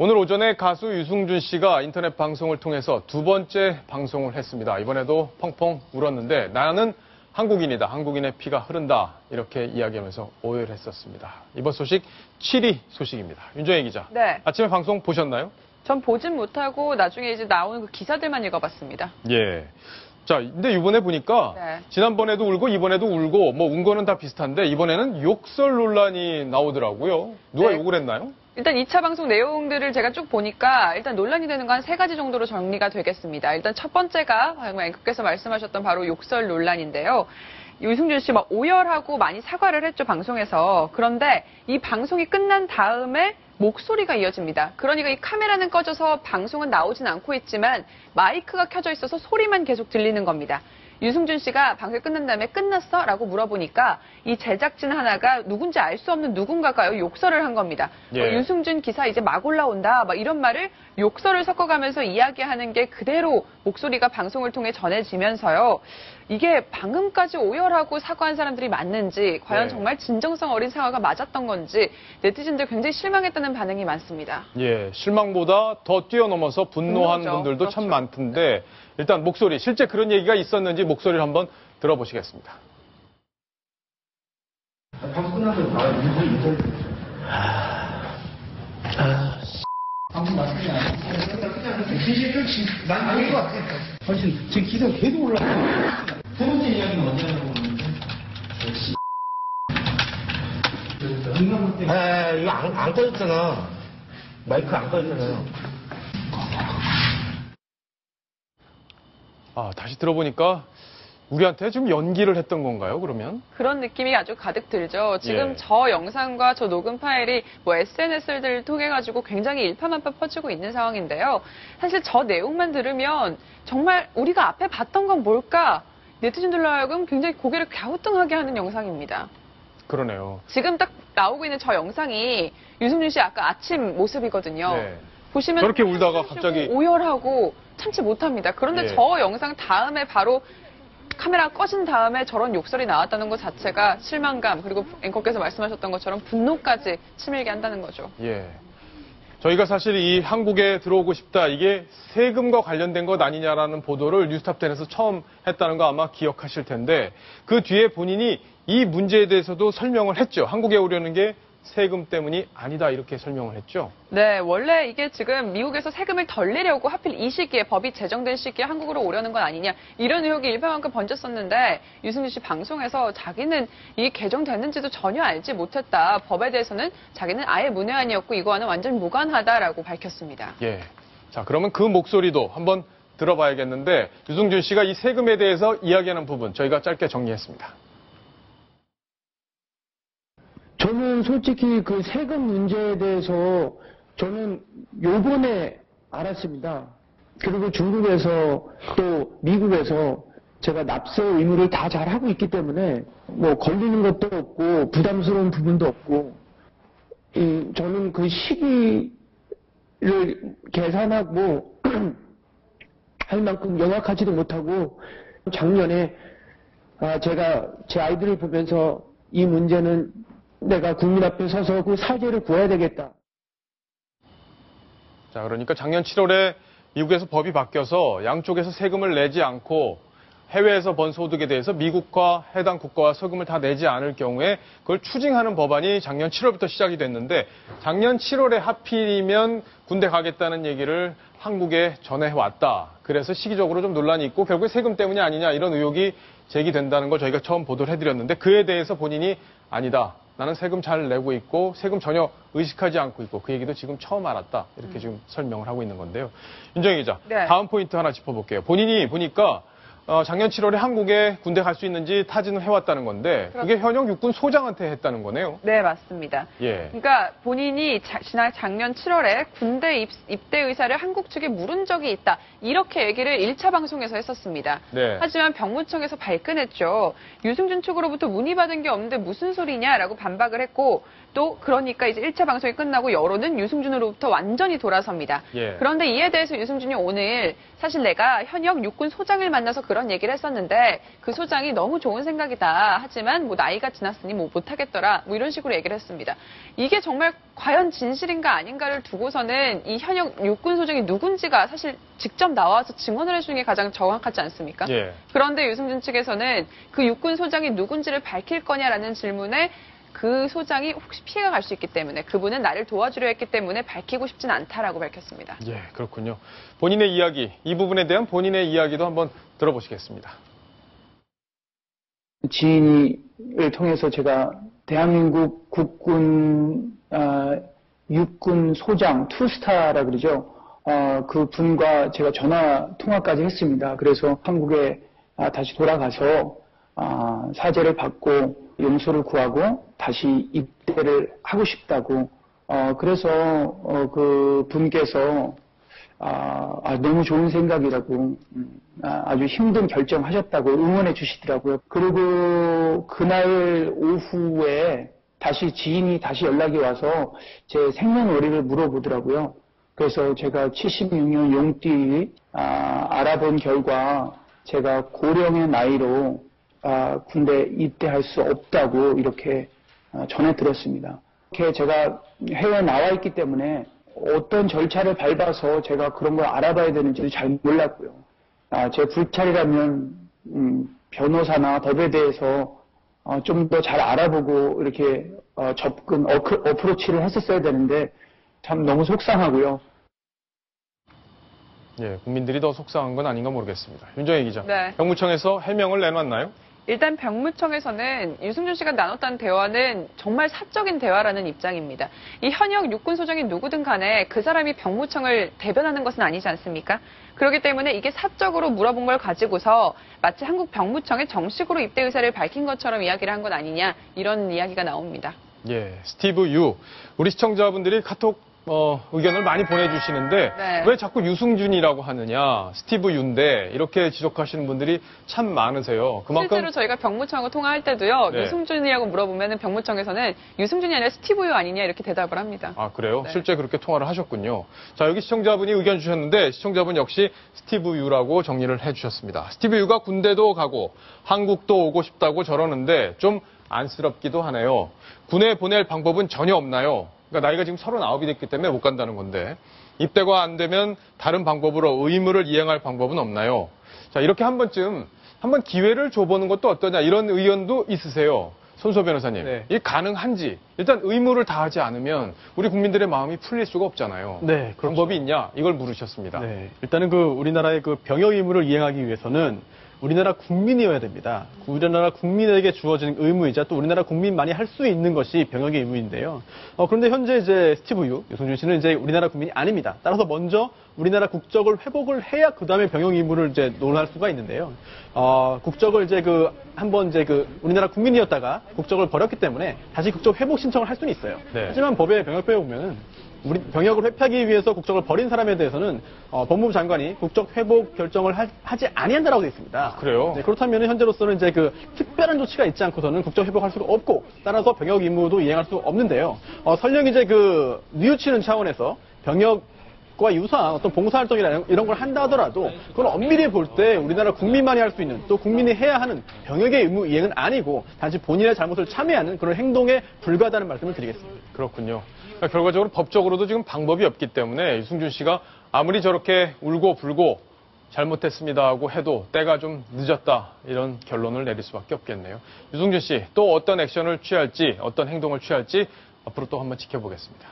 오늘 오전에 가수 유승준 씨가 인터넷 방송을 통해서 두 번째 방송을 했습니다. 이번에도 펑펑 울었는데 나는 한국인이다. 한국인의 피가 흐른다. 이렇게 이야기하면서 오해를 했었습니다. 이번 소식 7위 소식입니다. 윤정혜 기자. 네. 아침에 방송 보셨나요? 전 보진 못하고 나중에 이제 나오는 그 기사들만 읽어봤습니다. 예. 자, 근데 이번에 보니까 네. 지난번에도 울고 이번에도 울고 뭐 운 거는 다 비슷한데 이번에는 욕설 논란이 나오더라고요. 누가 네. 욕을 했나요? 일단 2차 방송 내용들을 제가 쭉 보니까 일단 논란이 되는 건 한 3가지 정도로 정리가 되겠습니다. 일단 첫 번째가 방금 앵커께서 말씀하셨던 바로 욕설 논란인데요. 유승준 씨 막 오열하고 많이 사과를 했죠, 방송에서. 그런데 이 방송이 끝난 다음에 목소리가 이어집니다. 그러니까 이 카메라는 꺼져서 방송은 나오진 않고 있지만 마이크가 켜져 있어서 소리만 계속 들리는 겁니다. 유승준 씨가 방송이 끝난 다음에 끝났어? 라고 물어보니까 이 제작진 하나가 누군지 알 수 없는 누군가가 욕설을 한 겁니다. 예. 유승준 기사 이제 막 올라온다. 막 이런 말을 욕설을 섞어가면서 이야기하는 게 그대로 목소리가 방송을 통해 전해지면서요. 이게 방금까지 오열하고 사과한 사람들이 맞는지 과연 네. 정말 진정성 어린 사과가 맞았던 건지 네티즌들 굉장히 실망했다는 반응이 많습니다. 예, 실망보다 더 뛰어넘어서 분노한 분노죠. 분들도 그렇죠. 참 많던데 일단 목소리, 실제 그런 얘기가 있었는지 목소리를 한번 들어보시겠습니다. 방송 끝나서 다 인터뷰 했어요. 방송 맞으면 안 돼. 진실 좀 많이 아닌 것 같아. 아니, 지금 기사 계속 올라가요. 세 번째 이야기는 언제 하려고 그러는데? 이거 안 꺼졌잖아. 마이크 안 꺼졌잖아요. 아, 다시 들어보니까 우리한테 좀 연기를 했던 건가요, 그러면? 그런 느낌이 아주 가득 들죠. 지금 예. 저 영상과 저 녹음 파일이 뭐 SNS를 통해 가지고 굉장히 일파만파 퍼지고 있는 상황인데요. 사실 저 내용만 들으면 정말 우리가 앞에 봤던 건 뭘까? 네티즌들로 하여금 굉장히 고개를 갸우뚱하게 하는 영상입니다. 그러네요. 지금 딱 나오고 있는 저 영상이 유승준 씨 아까 아침 모습이거든요. 네. 보시면 저렇게 울다가 숨 쉬고 갑자기 오열하고 참지 못합니다. 그런데 예. 저 영상 다음에 바로 카메라가 꺼진 다음에 저런 욕설이 나왔다는 것 자체가 실망감 그리고 앵커께서 말씀하셨던 것처럼 분노까지 치밀게 한다는 거죠. 예. 저희가 사실 이 한국에 들어오고 싶다, 이게 세금과 관련된 것 아니냐라는 보도를 뉴스탑10에서 처음 했다는 거 아마 기억하실 텐데 그 뒤에 본인이 이 문제에 대해서도 설명을 했죠. 한국에 오려는 게 세금 때문이 아니다 이렇게 설명을 했죠. 네, 원래 이게 지금 미국에서 세금을 덜 내려고 하필 이 시기에 법이 제정된 시기에 한국으로 오려는 건 아니냐 이런 의혹이 일파만큼 번졌었는데 유승준 씨 방송에서 자기는 이게 개정됐는지도 전혀 알지 못했다. 법에 대해서는 자기는 아예 문외한이었고 이거와는 완전 무관하다라고 밝혔습니다. 예. 자, 그러면 그 목소리도 한번 들어봐야겠는데 유승준 씨가 이 세금에 대해서 이야기하는 부분 저희가 짧게 정리했습니다. 저는 솔직히 그 세금 문제에 대해서 저는 요번에 알았습니다. 그리고 중국에서 또 미국에서 제가 납세 의무를 다 잘하고 있기 때문에 뭐 걸리는 것도 없고 부담스러운 부분도 없고 저는 그 시기를 계산하고 할 만큼 명확하지도 못하고 작년에 제가 제 아이들을 보면서 이 문제는 내가 국민 앞에 서서 그 사죄를 구해야 되겠다. 자, 그러니까 작년 7월에 미국에서 법이 바뀌어서 양쪽에서 세금을 내지 않고 해외에서 번 소득에 대해서 미국과 해당 국가와 세금을 다 내지 않을 경우에 그걸 추징하는 법안이 작년 7월부터 시작이 됐는데 작년 7월에 하필이면 군대 가겠다는 얘기를 한국에 전해왔다. 그래서 시기적으로 좀 논란이 있고 결국에 세금 때문이 아니냐 이런 의혹이 제기된다는 걸 저희가 처음 보도를 해드렸는데 그에 대해서 본인이 아니다. 나는 세금 잘 내고 있고 세금 전혀 의식하지 않고 있고 그 얘기도 지금 처음 알았다. 이렇게 지금 설명을 하고 있는 건데요. 윤정희 기자, 네. 다음 포인트 하나 짚어볼게요. 본인이 보니까 작년 7월에 한국에 군대 갈 수 있는지 타진을 해왔다는 건데 그게 현역 육군 소장한테 했다는 거네요. 네, 맞습니다. 예. 그러니까 본인이 지난 작년 7월에 군대 입대 의사를 한국 측에 물은 적이 있다. 이렇게 얘기를 1차 방송에서 했었습니다. 네. 하지만 병무청에서 발끈했죠. 유승준 측으로부터 문의받은 게 없는데 무슨 소리냐라고 반박을 했고 또 그러니까 이제 1차 방송이 끝나고 여론은 유승준으로부터 완전히 돌아섭니다. 예. 그런데 이에 대해서 유승준이 오늘 사실 내가 현역 육군 소장을 만나서 그런 그런 얘기를 했었는데 그 소장이 너무 좋은 생각이다. 하지만 뭐 나이가 지났으니 뭐 못하겠더라. 뭐 이런 식으로 얘기를 했습니다. 이게 정말 과연 진실인가 아닌가를 두고서는 이 현역 육군 소장이 누군지가 사실 직접 나와서 증언을 해주는 게 가장 정확하지 않습니까? 예. 그런데 유승준 측에서는 그 육군 소장이 누군지를 밝힐 거냐라는 질문에 그 소장이 혹시 피해가 갈 수 있기 때문에 그분은 나를 도와주려 했기 때문에 밝히고 싶진 않다라고 밝혔습니다. 예, 그렇군요. 본인의 이야기, 이 부분에 대한 본인의 이야기도 한번 들어보시겠습니다. 지인을 통해서 제가 대한민국 국군 육군 소장 투스타라 그러죠. 그 분과 제가 전화 통화까지 했습니다. 그래서 한국에 다시 돌아가서 사죄를 받고 용서를 구하고 다시 입대를 하고 싶다고. 그래서 그 분께서 너무 좋은 생각이라고 아주 힘든 결정하셨다고 응원해 주시더라고요. 그리고 그날 오후에 다시 지인이 다시 연락이 와서 제 생년월일을 물어보더라고요. 그래서 제가 76년 용띠 알아본 결과 제가 고령의 나이로 군대 입대할 수 없다고 이렇게 전해 들었습니다. 이렇게 제가 해외에 나와 있기 때문에 어떤 절차를 밟아서 제가 그런 걸 알아봐야 되는지도 잘 몰랐고요. 제 불찰이라면 변호사나 법에 대해서 좀 더 잘 알아보고 이렇게 접근 어프로치를 했었어야 되는데 참 너무 속상하고요. 예, 국민들이 더 속상한 건 아닌가 모르겠습니다. 윤정혜 기자, 네. 병무청에서 해명을 내놨나요? 일단 병무청에서는 유승준 씨가 나눴다는 대화는 정말 사적인 대화라는 입장입니다. 이 현역 육군 소장이 누구든 간에 그 사람이 병무청을 대변하는 것은 아니지 않습니까? 그렇기 때문에 이게 사적으로 물어본 걸 가지고서 마치 한국 병무청에 정식으로 입대 의사를 밝힌 것처럼 이야기를 한 건 아니냐 이런 이야기가 나옵니다. 예, 스티브 유. 우리 시청자분들이 카톡 의견을 많이 보내주시는데 네. 왜 자꾸 유승준이라고 하느냐, 스티브 유인데 이렇게 지적하시는 분들이 참 많으세요. 그만큼 실제로 저희가 병무청하고 통화할 때도요. 네. 유승준이라고 물어보면 병무청에서는 유승준이 아니라 스티브 유 아니냐 이렇게 대답을 합니다. 아, 그래요? 네. 실제 그렇게 통화를 하셨군요. 자, 여기 시청자분이 의견 주셨는데 시청자분 역시 스티브 유라고 정리를 해주셨습니다. 스티브 유가 군대도 가고 한국도 오고 싶다고 저러는데 좀 안쓰럽기도 하네요. 군에 보낼 방법은 전혀 없나요? 그러니까 나이가 지금 39이 됐기 때문에 못 간다는 건데 입대가 안 되면 다른 방법으로 의무를 이행할 방법은 없나요? 자, 이렇게 한번 기회를 줘보는 것도 어떠냐 이런 의견도 있으세요. 손소 변호사님, 네. 이게 가능한지 일단 의무를 다하지 않으면 우리 국민들의 마음이 풀릴 수가 없잖아요. 네, 그렇죠. 방법이 있냐 이걸 물으셨습니다. 네, 일단은 우리나라의 병역 의무를 이행하기 위해서는 우리나라 국민이어야 됩니다. 우리나라 국민에게 주어진 의무이자 또 우리나라 국민만이 할 수 있는 것이 병역의 의무인데요. 그런데 현재 스티브 유승준 씨는 우리나라 국민이 아닙니다. 따라서 먼저 우리나라 국적을 회복을 해야 그 다음에 병역 의무를 논할 수가 있는데요. 국적을 한번 우리나라 국민이었다가 국적을 버렸기 때문에 다시 국적 회복 신청을 할 수는 있어요. 네. 하지만 법의 병역법에 보면은 우리 병역을 회피하기 위해서 국적을 버린 사람에 대해서는 법무부 장관이 국적 회복 결정을 하지 아니한다라고 되어 있습니다. 아, 그래요? 네, 그렇다면 현재로서는 특별한 조치가 있지 않고서는 국적 회복할 수가 없고 따라서 병역 의무도 이행할 수 없는데요. 설령 뉘우치는 차원에서 병역과 유사한 어떤 봉사활동이나 이런 걸 한다 하더라도 그건 엄밀히 볼 때 우리나라 국민만이 할 수 있는 또 국민이 해야 하는 병역의 의무 이행은 아니고 단지 본인의 잘못을 참여하는 그런 행동에 불과하다는 말씀을 드리겠습니다. 그렇군요. 그러니까 결과적으로 법적으로도 지금 방법이 없기 때문에 유승준 씨가 아무리 저렇게 울고 불고 잘못했습니다 하고 해도 때가 좀 늦었다 이런 결론을 내릴 수밖에 없겠네요. 유승준 씨 또 어떤 액션을 취할지 어떤 행동을 취할지 앞으로 또 한번 지켜보겠습니다.